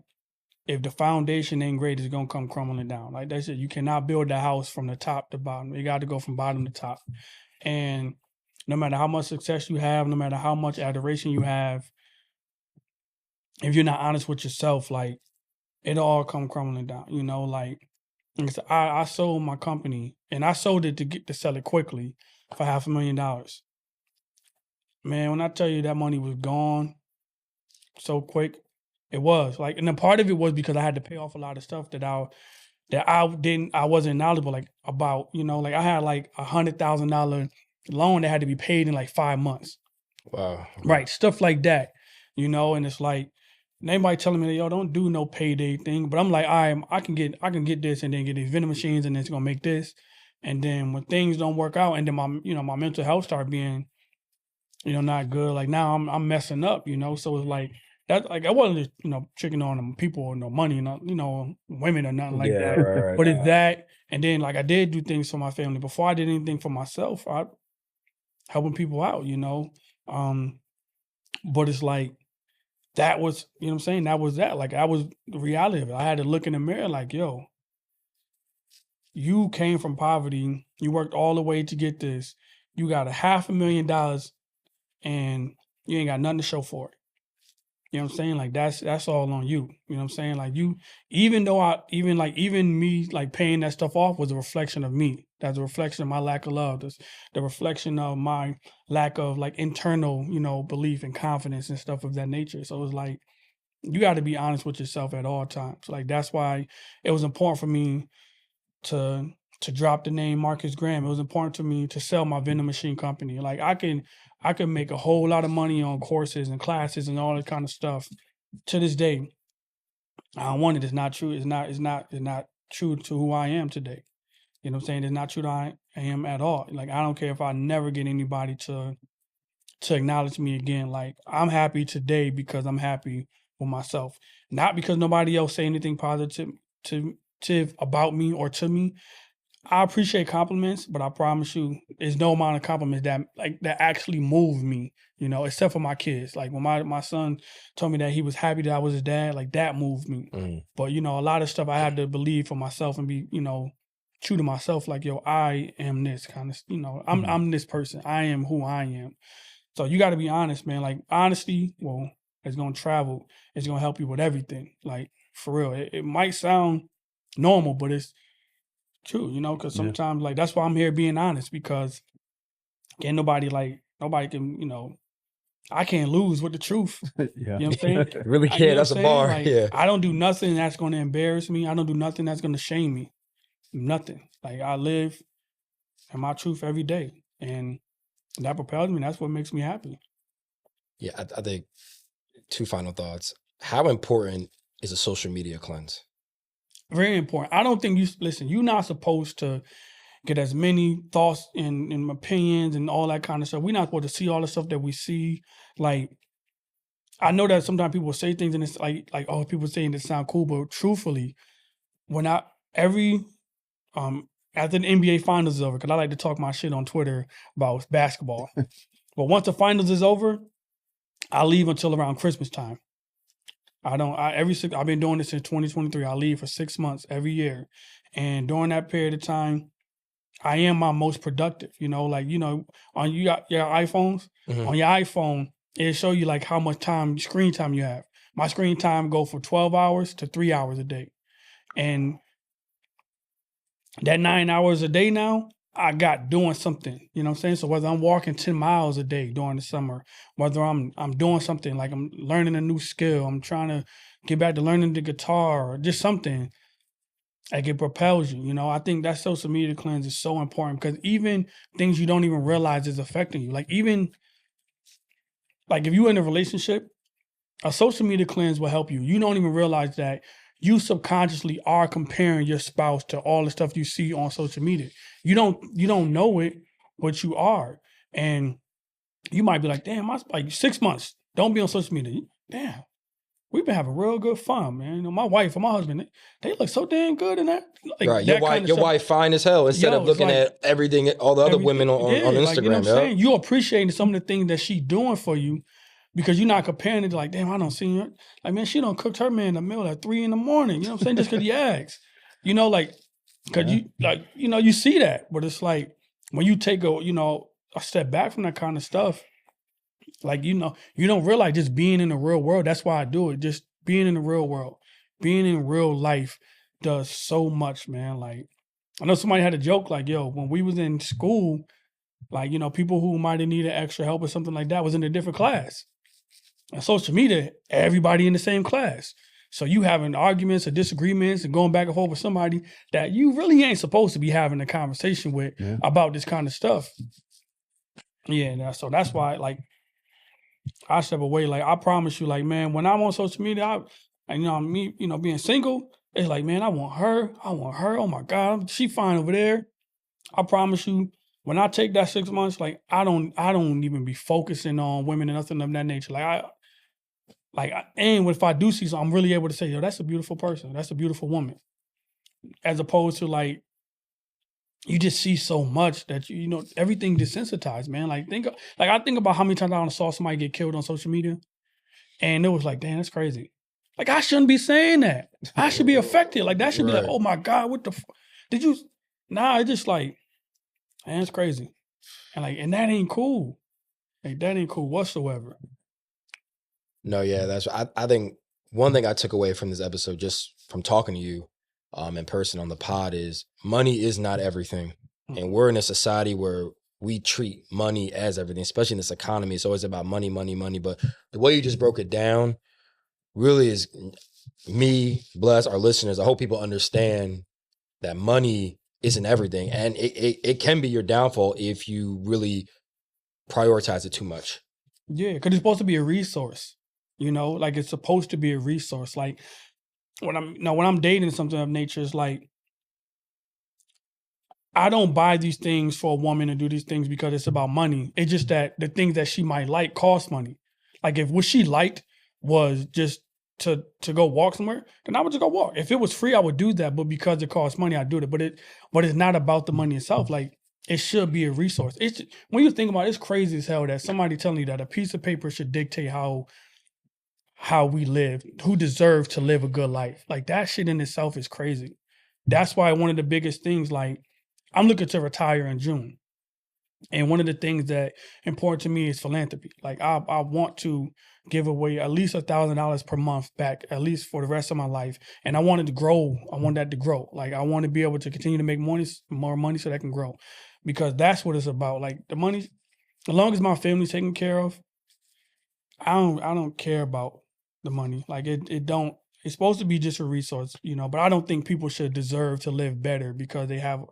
if the foundation ain't great, it's gonna come crumbling down. Like they said, you cannot build the house from the top to bottom. You got to go from bottom to top. And no matter how much success you have, no matter how much adoration you have, if you're not honest with yourself, like it all come crumbling down. You know, like I sold my company and I sold it to sell it quickly for $500,000. Man, when I tell you that money was gone so quick, it was like, and a part of it was because I had to pay off a lot of stuff that I wasn't knowledgeable like about. You know, like I had like $100,000 loan that had to be paid in like 5 months. Wow. Right, stuff like that. You know, and it's like anybody telling me, yo, don't do no payday thing. But I'm like, I can get this and then get these vending machines and it's gonna make this. And then when things don't work out and then my mental health start being, not good. Like now I'm messing up, So it's like that, like I wasn't just, tricking on them people or no money, women or nothing like that. Right. But it's that, and then like I did do things for my family before I did anything for myself. I helping people out, But it's like that was, what I'm saying? That was that. Like that was the reality of it. I had to look in the mirror like, yo, you came from poverty. You worked all the way to get this. You got $500,000 and you ain't got nothing to show for it. You know what I'm saying? Like that's all on you. You know what I'm saying? Like you, even though even me like paying that stuff off was a reflection of me. That's a reflection of my lack of love. That's the reflection of my lack of like internal, belief and confidence and stuff of that nature. So it's like you got to be honest with yourself at all times. Like that's why it was important for me to drop the name Marcus Graham. It was important to me to sell my vending machine company. Like I can make a whole lot of money on courses and classes and all that kind of stuff. To this day, one, it is not true. It's not true to who I am today. You know what I'm saying? It's not true to who I am at all. Like I don't care if I never get anybody to acknowledge me again. Like I'm happy today because I'm happy with myself. Not because nobody else say anything positive about me or to me. I appreciate compliments, but I promise you, there's no amount of compliments that actually move me, except for my kids. Like when my son told me that he was happy that I was his dad, like that moved me. Mm. But a lot of stuff I had to believe for myself and be, true to myself. Like, yo, I am this kind of, I'm this person. I am who I am. So you got to be honest, man. Like honesty, well, it's gonna travel. It's gonna help you with everything. Like for real, it might sound normal, but it's true, because sometimes like that's why I'm here being honest, because nobody can, I can't lose with the truth. Yeah. You know what I'm saying? Really You know can't. what That's I'm a saying? bar. Like, Yeah. I don't do nothing that's going to embarrass me. I don't do nothing that's going to shame me. Nothing. Like I live in my truth every day, and that propels me. That's what makes me happy. Yeah, I think 2 final thoughts. How important is a social media cleanse? Very important. I don't think you're not supposed to get as many thoughts and opinions and all that kind of stuff. We're not supposed to see all the stuff that we see. Like, I know that sometimes people say things and it's like oh, people saying it sound cool, but truthfully, after the NBA finals is over, because I like to talk my shit on Twitter about basketball. But once the finals is over, I leave until around Christmas time. I've been doing this since 2023. I leave for 6 months every year. And during that period of time, I am my most productive, on you got your iPhones, Mhm. on your iPhone, it'll show you like how much screen time you have. My screen time go from 12 hours to 3 hours a day. And that 9 hours a day now, I got doing something, you know what I'm saying? So whether I'm walking 10 miles a day during the summer, whether I'm doing something like I'm learning a new skill, I'm trying to get back to learning the guitar or just something, like it propels you, I think that social media cleanse is so important because even things you don't even realize is affecting you. Like even like if you're in a relationship, a social media cleanse will help you. You don't even realize that you subconsciously are comparing your spouse to all the stuff you see on social media. You don't know it, but you are. And you might be like, damn, like 6 months, don't be on social media. Damn, we've been having real good fun, man. You know, my wife and my husband, they look so damn good in that. Like Right. that kind of Your stuff. wife fine as hell instead Yo, of it's looking like at everything, all the other women on like, Instagram. you know what I'm Yeah. saying? You appreciating some of the things that she doing for you because you're not comparing it to like, damn, I don't see her. Like, man, she don't cooked her man a meal at 3 a.m. You know what I'm saying? Just because he asks. You know, like, because you like, you know, you see that. But it's like when you take a step back from that kind of stuff, like, you know, you don't realize just being in the real world. That's why I do it. Just being in the real world, being in real life does so much, man. Like, I know somebody had a joke like, yo, when we was in school, like, you know, people who might have needed extra help or something like that was in a different class. And social media, everybody in the same class. So you having arguments or disagreements and going back and forth with somebody that you really ain't supposed to be having a conversation with about this kind of stuff. Yeah, so that's why, like, I step away. Like, I promise you, like, man, when I'm on social media, me, you know, being single, it's like, man, I want her. Oh my God, she fine over there. I promise you, when I take that 6 months, like, I don't even be focusing on women and nothing of that nature. And if I do see something, I'm really able to say, yo, that's a beautiful person. That's a beautiful woman. As opposed to, like, you just see so much that you know everything desensitized, man. Like, I think about how many times I saw somebody get killed on social media, and it was like, damn, that's crazy. Like, I shouldn't be saying that. I should be affected. Like, that should be like, oh my God, what the did you? Nah, it's just like, man, it's crazy, and that ain't cool. Like, that ain't cool whatsoever. No, yeah, I think one thing I took away from this episode, just from talking to you in person on the pod, is money is not everything. And we're in a society where we treat money as everything, especially in this economy. It's always about money, money, money. But the way you just broke it down really is me, bless our listeners. I hope people understand that money isn't everything. And it can be your downfall if you really prioritize it too much. Yeah, because it's supposed to be a resource. You know, like, it's supposed to be a resource. Like, when I'm dating something of nature, it's like, I don't buy these things for a woman to do these things because it's about money. It's just that the things that she might like cost money. Like, if what she liked was just to go walk somewhere, then I would just go walk. If it was free, I would do that. But because it costs money, I do it. But it's not about the money itself. Like, it should be a resource. It's when you think about it, it's crazy as hell that somebody telling you that a piece of paper should dictate how we live, who deserves to live a good life. Like, that shit in itself is crazy. That's why one of the biggest things, like, I'm looking to retire in June. And one of the things that important to me is philanthropy. Like, I want to give away at least $1,000 per month back, at least for the rest of my life. And I want it to grow. I want that to grow. Like, I want to be able to continue to make more money so that can grow. Because that's what it's about. Like, the money, as long as my family's taken care of, I don't care about the money. Like, it's supposed to be just a resource, you know, but I don't think people should deserve to live better because they have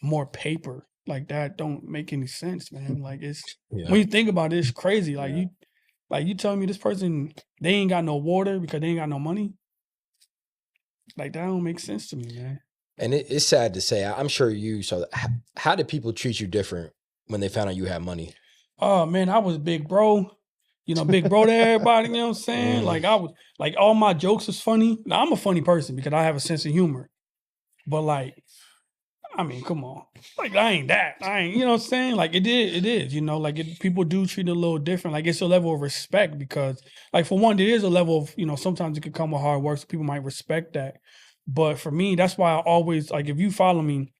more paper. Like, that don't make any sense, man. Like, when you think about it, it's crazy. Like, you telling me this person, they ain't got no water because they ain't got no money. Like, that don't make sense to me, man. And it's sad to say, I'm sure how did people treat you different when they found out you had money? Oh man, I was big bro. You know, big bro to everybody, you know what I'm saying? Like, I was like, all my jokes is funny. Now, I'm a funny person because I have a sense of humor. But, like, I mean, come on. Like, I ain't, you know what I'm saying? Like, it is, you know, like, people do treat it a little different. Like, it's a level of respect because, like, for one, there is a level of, you know, sometimes it could come with hard work, so people might respect that. But for me, that's why I always, like, if you follow me,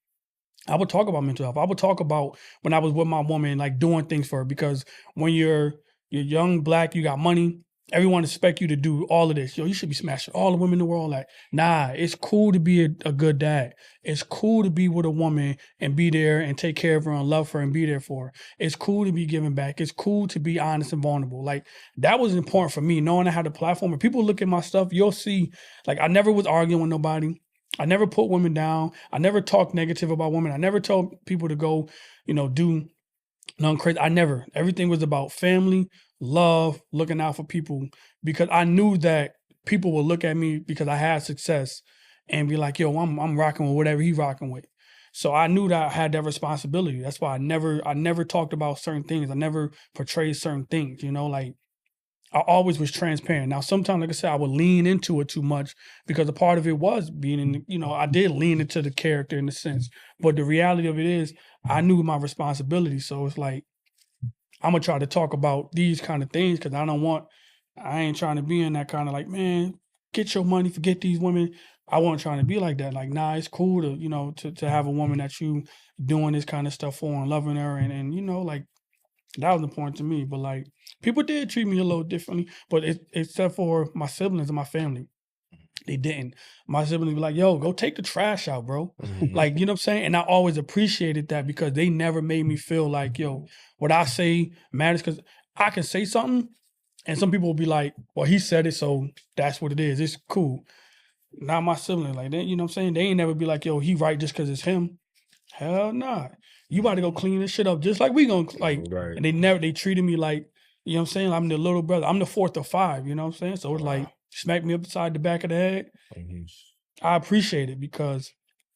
I would talk about mental health. I would talk about when I was with my woman, like, doing things for her, because when you're young, Black, you got money, everyone expect you to do all of this. Yo, you should be smashing all the women in the world. Like, nah, it's cool to be a good dad. It's cool to be with a woman and be there and take care of her and love her and be there for her. It's cool to be giving back. It's cool to be honest and vulnerable. Like, that was important for me, knowing I had a platform. If people look at my stuff, you'll see, like, I never was arguing with nobody. I never put women down. I never talked negative about women. I never told people to go, you know, do nothing crazy. I never. Everything was about family, love, looking out for people, because I knew that people will look at me because I had success and be like, yo, I'm rocking with whatever he rocking with. So I knew that I had that responsibility. That's why I never talked about certain things. I never portrayed certain things, you know, like I always was transparent. Now, sometimes, like I said, I would lean into it too much because a part of it was being in, you know, I did lean into the character in a sense. But the reality of it is I knew my responsibility. So it's like, I'm going to try to talk about these kind of things because I ain't trying to be in that kind of like, man, get your money, forget these women. I wasn't trying to be like that. Like, nah, it's cool to, you know, to have a woman that you doing this kind of stuff for and loving her. And you know, like, that was important to me. But like, people did treat me a little differently, but except for my siblings and my family. They didn't. My siblings be like, yo, go take the trash out, bro. Mhm. Like, you know what I'm saying? And I always appreciated that because they never made me feel like, yo, what I say matters because I can say something and some people will be like, well, he said it, so that's what it is. It's cool. Not my siblings. Like, they, you know what I'm saying? They ain't never be like, yo, he right just because it's him. Hell nah. You about to go clean this shit up just like we gonna, like, Right. and they treated me like, you know what I'm saying? I'm the little brother. I'm the fourth of five, you know what I'm saying? So it's like, smack me upside the back of the head. Mhm. I appreciate it because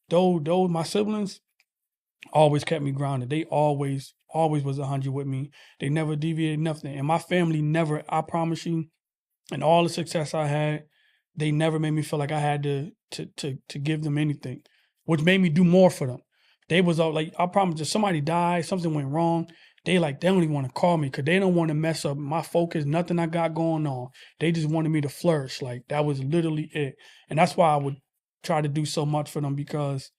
though my siblings always kept me grounded. They always was 100 with me. They never deviated nothing. And my family never, I promise you, and all the success I had, they never made me feel like I had to give them anything, which made me do more for them. They was all like, I promise, if somebody died, something went wrong, they don't even want to call me because they don't want to mess up my focus, nothing I got going on. They just wanted me to flourish. Like, that was literally it. And that's why I would try to do so much for them because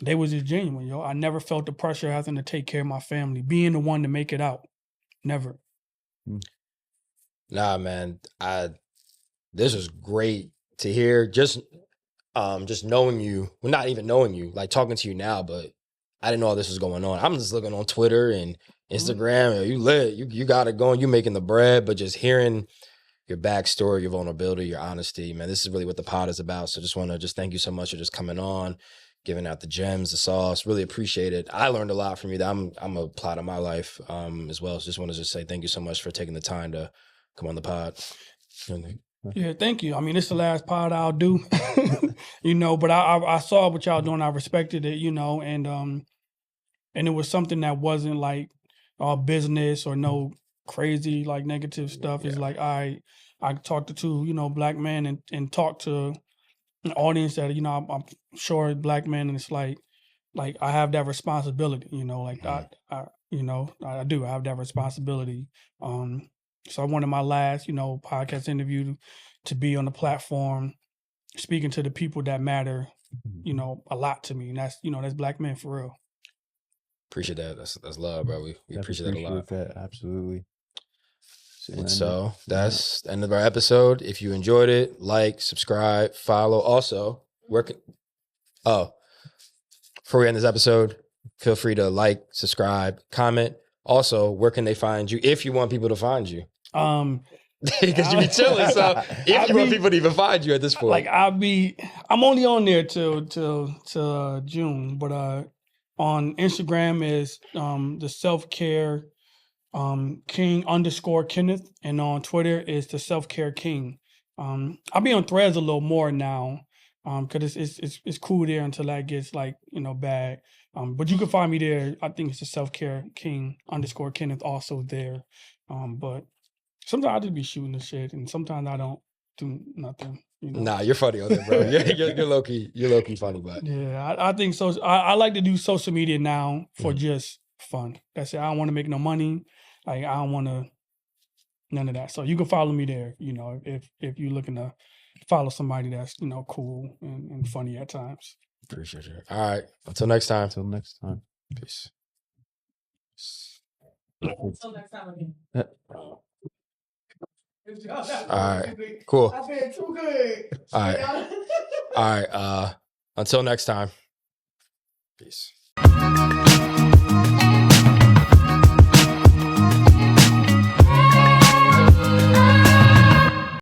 they was just genuine, yo. I never felt the pressure having to take care of my family, being the one to make it out. Never. Nah, man. This was great to hear. Just knowing you, well, not even knowing you, like talking to you now, but I didn't know all this was going on. I'm just looking on Twitter and Instagram. You lit. You got it going. You making the bread, but just hearing your backstory, your vulnerability, your honesty, man, this is really what the pod is about. So just want to thank you so much for just coming on, giving out the gems, the sauce. Really appreciate it. I learned a lot from you that I'm gonna apply to my life as well. So just want to say thank you so much for taking the time to come on the pod. Yeah, thank you. I mean, it's the last pod I'll do, you know, but I saw what y'all doing. I respected it, you know, and it was something that wasn't like all business or no crazy like negative stuff. It's like I talked to two, you know, black men and talked to an audience that, you know, I'm sure black men, and it's like I have that responsibility, you know, like I you know, I do. I have that responsibility. So I wanted my last, you know, podcast interview to be on the platform, speaking to the people that matter, you know, a lot to me. And that's, you know, that's black men for real. Appreciate that. That's love, bro. We appreciate that a lot. That, absolutely. And so that's the end of our episode. If you enjoyed it, like, subscribe, follow. Also, before we end this episode, feel free to like, subscribe, comment. Also, where can they find you if you want people to find you? Because you be chilling. So if you want people to even find you at this point, like I'm only on there till June, but on Instagram is the self-care King _Kenneth, and on Twitter is the self-care King. I'll be on Threads a little more now, because it's cool there until that gets like, you know, bad. But you can find me there. I think it's the self-care King _Kenneth also there. But sometimes I just be shooting the shit, and sometimes I don't do nothing. You know? Nah, you're funny on there, bro. You're low key. You're low key funny, but yeah, I think so. I like to do social media now for just fun. That's it. I don't want to make no money. Like, I don't want to none of that. So you can follow me there. You know, if you're looking to follow somebody that's, you know, cool and funny at times. Appreciate you. All right. Until next time. Until next time. Peace. Until next time again. All right. Cool. I did too good. All right. All right. Until next time. Peace.